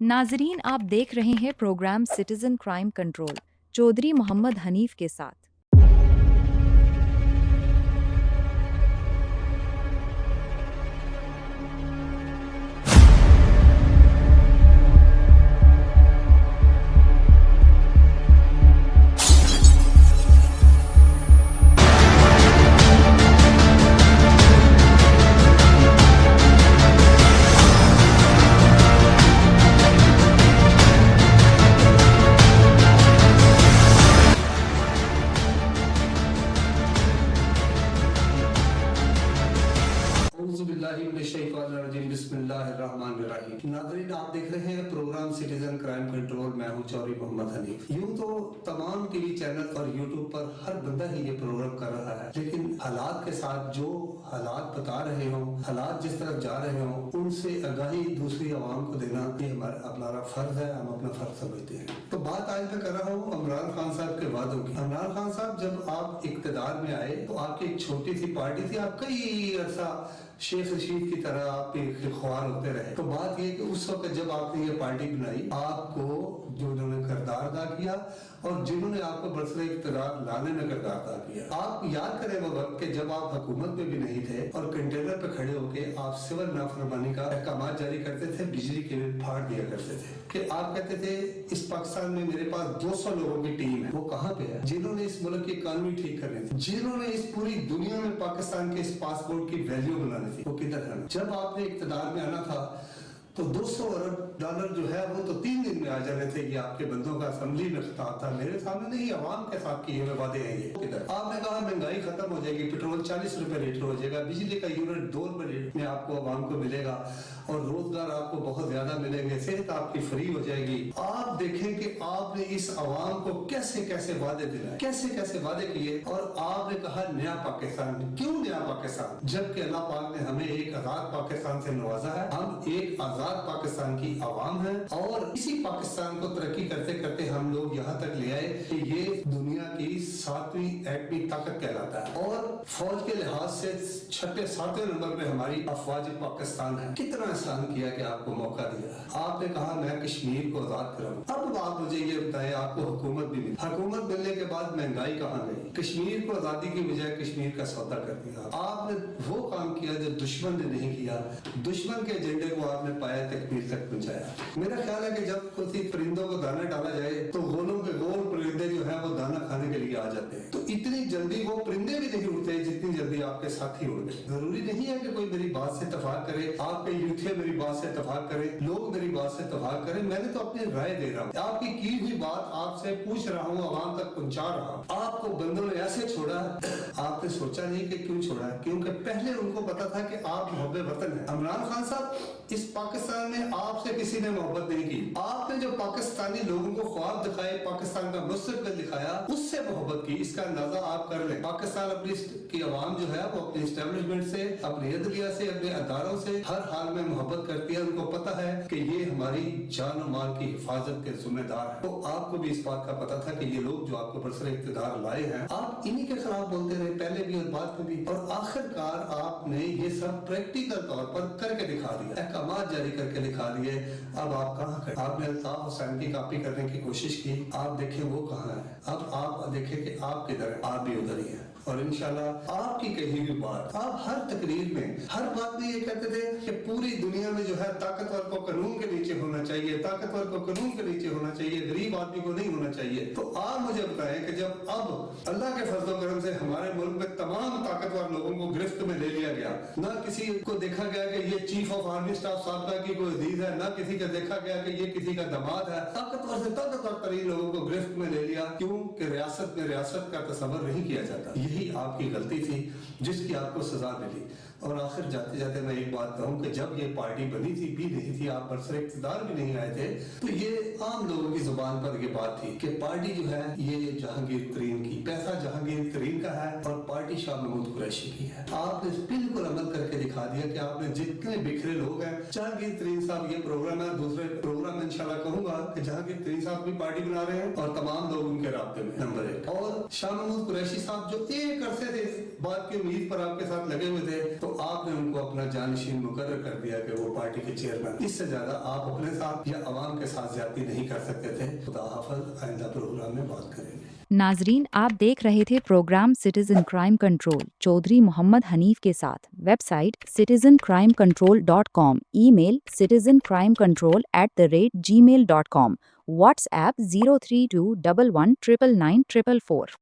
नाजरीन, आप देख रहे हैं program citizen crime control Chaudhary Mohammad Hanif के साथ। नाज़रीन, आप देख रहे हैं प्रोग्राम सिटीजन क्राइम कंट्रोल। मैं हूं चौधरी मोहम्मद हनीफ। यूं तो तमाम टीवी चैनल और यूट्यूब पर हर बंदा ही ये प्रोग्राम कर रहा है, लेकिन हालात के साथ जो हालात बता रहे हो, हालात जिस तरफ जा रहे हो, उनसे आगाही दूसरी आवाम को देना ये हमारा फर्ज है। हम अपना फर्ज समझते हैं। तो बात आज मैं कर रहा हूँ इमरान खान साहब के वादों की। इमरान खान साहब जब आप इक्तदार में आए तो आपकी एक छोटी सी पार्टी थी, आप कई अर्सा शेख रशीद की तरह आप ख्वार होते रहे। तो बात यह कि उस वक्त जब आपने ये पार्टी बनाई, आपको जो उन्होंने किरदार अदा किया और जिन्होंने आपको बरसरे इख्तियार लाने में किरदार अदा किया। आप याद करें वो वक्त के जब आप हुकूमत में भी नहीं थे और कंटेनर पे खड़े होके आप सिविल नाफरमानी का अहकाम जारी करते थे, बिजली के बिल फाड़ दिया करते थे कि आप कहते थे इस पाकिस्तान में मेरे पास 200 लोगों की टीम है। वो कहाँ पे है? जिन्होंने इस मुल्क की इकॉनमी ठीक करनी थी, जिन्होंने इस पूरी दुनिया में पाकिस्तान के इस पासपोर्ट की वैल्यू बनानी थी, वो किधर है? जब आपने इख्तियार में आना था तो 200 अरब डॉलर जो है वो तो 3 दिन में आ जाने थे। ये आपके बंदों का असेंबली में खिताब था, मेरे सामने नहीं, आवाम के साथ किए हुए वादे हैं ये। किधर? आपने कहा महंगाई खत्म हो जाएगी, पेट्रोल 40 रुपए लीटर हो जाएगा, बिजली का यूनिट 2 रुपए में आपको आवाम को मिलेगा और रोजगार आपको बहुत ज्यादा मिलेंगे, सेहत आपकी फ्री हो जाएगी। आप देखें कि आपने इस आवाम को कैसे कैसे वादे दिलाए, कैसे कैसे वादे किए और आपने कहा नया पाकिस्तान। क्यों नया पाकिस्तान? जबकि अल्लाह पाक ने हमें एक आजाद पाकिस्तान से नवाजा है। हम एक आजाद पाकिस्तान की आवाम है और इसी पाकिस्तान को तरक्की करते करते हम लोग यहाँ तक ले आए कि ये दुनिया की 7वीं एटमी ताकत कहलाता है और फौज के लिहाज से 6-7वें नंबर पे हमारी अफवाज पाकिस्तान है। कितना एहसान किया कि आपको मौका दिया। आपने कहा मैं कश्मीर को आजाद कराऊं। अब आप मुझे ये बताएं, आपको हुकूमत भी मिली, हुकूमत मिलने के बाद महंगाई कहाँ गई? कश्मीर को आजादी की बजाय कश्मीर का सौदा कर दिया। आपने वो काम किया जो दुश्मन ने नहीं किया। दुश्मन के एजेंडे को आपने पाया तकमील तक पहुंचाया। मेरा ख्याल है कि जब किसी परिंदों को दाना डाला जाए तो गोलों के गोल परिंदे जो है वो दाना खाने के लिए आ जाते हैं। तो इतनी जल्दी वो परिंदे भी नहीं उड़ते जितनी जल्दी आपके साथी उड़ गए। जरूरी नहीं है कि कोई मेरी बात से इत्तेफाक करे, आपके यूथिया मेरी बात से इत्तेफाक करे, लोग मेरी बात से इत्तेफाक करें। मैंने तो अपनी राय दे रहा हूँ, आपकी की हुई बात आपसे पूछ रहा हूँ, आवाम तक पहुंचा रहा हूँ। आपको बंदों ने ऐसे छोड़ा, आपने सोचा नहीं कि क्यों छोड़ा, क्योंकि पहले उनको पता था कि आप मोहब्बे वतन है। इमरान खान साहब, इस पाकिस्तान में आपसे किसी ने मोहब्बत नहीं की। आपने जो पाकिस्तानी लोगों को ख्वाब दिखाए, पाकिस्तान का मुस्तकबिल दिखाया, उससे मोहब्बत की। इसका अंदाजा आप कर लें। पाकिस्तान अपनी की आवाम जो है वो अपने एस्टेब्लिशमेंट से, अपने अदलिया से, अपने अदारों से हर हाल में मोहब्बत करती है। उनको पता है कि ये हमारी जान और माल की हिफाजत के जिम्मेदार है। तो आपको भी इस बात का पता था कि ये लोग जो आपको बरसरे इख्तियार लाए हैं, आप इन्हीं के खिलाफ बोलते रहे, पहले भी और बाद में भी, और आखिरकार आपने ये सब प्रैक्टिकल तौर पर करके दिखा दिया, अहकाम जारी करके दिखा दिए। अब आप कहाँ खड़े? आपने अल्ताफ हुसैन की कॉपी करने की कोशिश की, आप देखें वो कहाँ है। अब आप देखें कि आप किधर है, आप भी उधर ही है। और इंशाल्लाह आपकी कही हुई बात, आप हर तकरीर में, हर बात में ये कहते थे कि पूरी दुनिया में जो है ताकतवर को कानून के नीचे होना चाहिए, ताकतवर को कानून के नीचे होना चाहिए, गरीब आदमी को नहीं होना चाहिए। तो आप मुझे बताएं कि जब अब अल्लाह के फजल करम से हमारे मुल्क में तमाम ताकतवर लोगों को गिरफ्त में ले लिया गया, ना किसी को देखा गया कि ये चीफ ऑफ आर्मी स्टाफ साहब की कोई अजीज है, ना किसी का देखा गया कि ये किसी का दामाद है। ताकतवर से ताकतवर तरीन लोगों को गिरफ्त में ले लिया। क्यों? कि रियासत में रियासत का तस्वर नहीं किया जाता। यही आपकी गलती थी जिसकी आपको सजा मिली। और आखिर जाते जाते मैं एक बात कहूँ कि जब ये पार्टी बनी थी भी नहीं थी, आप बरसरे इख्तियार भी नहीं आए थे, तो ये आम लोगों की जुबान पर ये बात थी कि पार्टी जो है ये जहांगीर तरीन की, पैसा जहांगीर तरीन का है और पार्टी शाह महमूद कुरैशी की है। आपने बिल्कुल अमल करके दिखा दिया कि आपने जितने बिखरे लोग हैं, जहांगीर तरीन साहब ये प्रोग्राम है, दूसरे प्रोग्राम में इंशाल्लाह कहूंगा कि जहांगीर तरीन साहब भी पार्टी बना रहे हैं और तमाम लोग उनके राब्ते में, नंबर 1। और शाह महमूद कुरैशी साहब जो एक अरसे से इस बात की उम्मीद पर आपके साथ लगे हुए थे, तो आपने उनको अपना जानशीन मुकर्रर कर दिया कि वो पार्टी के चेयरमैन। इससे ज्यादा आप अपने साथ या अवाम के साथ ज्यादती नहीं कर सकते थे। खुदा हाफिज़, आइंदा प्रोग्राम में बात करेंगे। नाजरीन, आप देख रहे थे program citizen crime control Chaudhary Mohammad Hanif के साथ। Website citizencrimecontrol.com, email citizencrimecontrol@gmail.com, WhatsApp 03211999944।